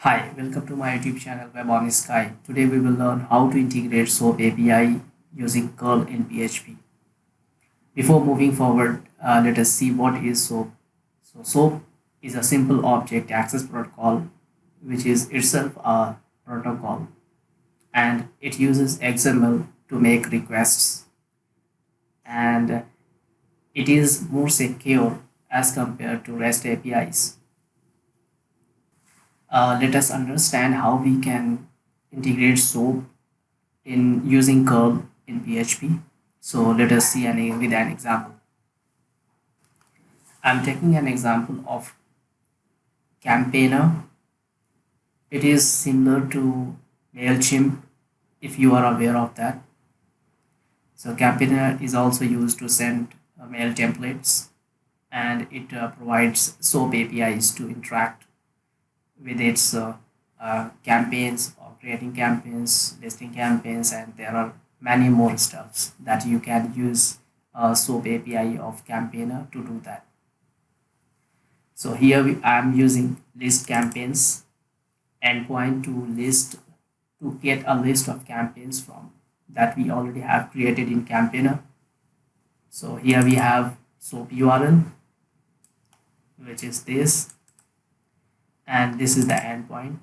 Hi, welcome to my YouTube channel Webonsky. Today we will learn how to integrate SOAP API using curl in PHP. Before moving forward, let us see what is SOAP. So SOAP is a simple object access protocol which is itself a protocol, and it uses XML to make requests, and it is more secure as compared to REST APIs. Let us understand how we can integrate SOAP in using curl in PHP. So let us see with an example. I'm taking an example of campaigner. It is similar to MailChimp if you are aware of that. So campaigner is also used to send mail templates, and it provides SOAP APIs to interact with its campaigns, or creating campaigns, listing campaigns, and there are many more stuffs that you can use SOAP API of campaigner to do that. So here I am using list campaigns endpoint to get a list of campaigns from that we already have created in campaigner. So here we have SOAP URL, which is this, and this is the endpoint.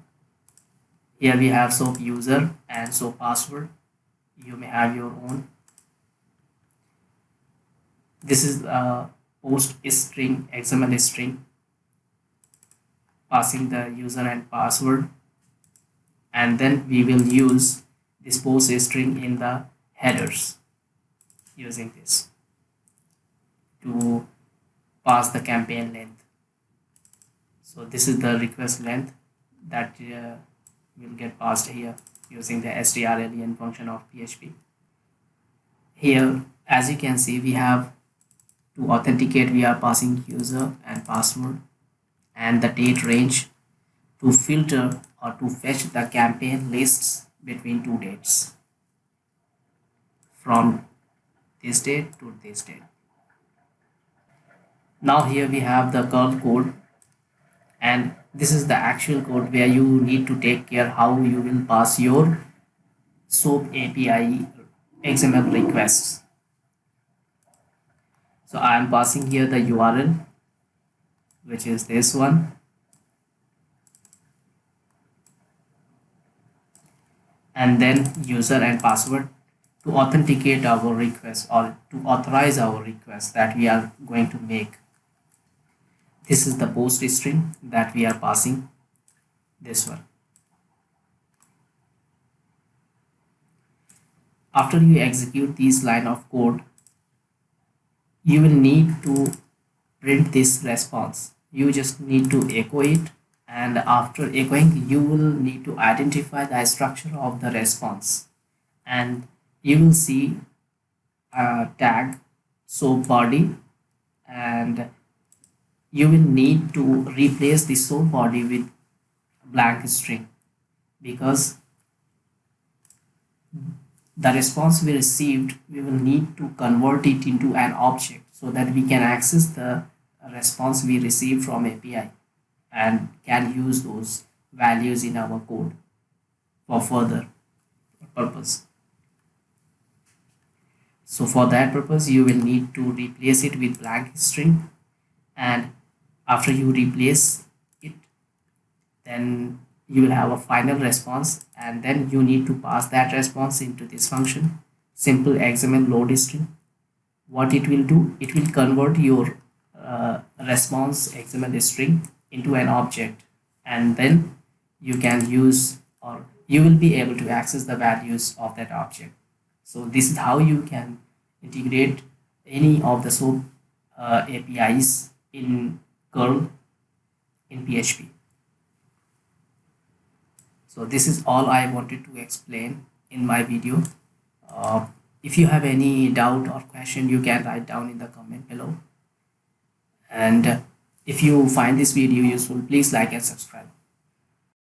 Here we have SOAP user and SOAP password. You may have your own. This is a post string, XML string, passing the user and password, and then we will use this post string in the headers using this to pass the campaign length. So this is the request length that will get passed here using the strlen function of PHP. Here, as you can see, we have to authenticate, we are passing user and password and the date range to filter or to fetch the campaign lists between two dates, from this date to this date. Now here we have the curl code, and this is the actual code where you need to take care how you will pass your SOAP API XML requests. So I am passing here the URL, which is this one, and then user and password to authenticate our request or to authorize our request that we are going to make. This is the post string that we are passing, this one. After you execute these line of code, you will need to print this response. You just need to echo it, and after echoing you will need to identify the structure of the response, and you will see a tag SOAP body, and you will need to replace the SOAP body with blank string, because the response we received, we will need to convert it into an object so that we can access the response we received from API and can use those values in our code for further purpose. So for that purpose you will need to replace it with blank string, and after you replace it, then you will have a final response, and then you need to pass that response into this function, simple XML load string. What it will do, it will convert your response XML string into an object, and then you can use, or you will be able to access the values of that object. So this is how you can integrate any of the SOAP APIs in curl in PHP. So this is all I wanted to explain in my video. If you have any doubt or question, you can write down in the comment below. And if you find this video useful, please like and subscribe.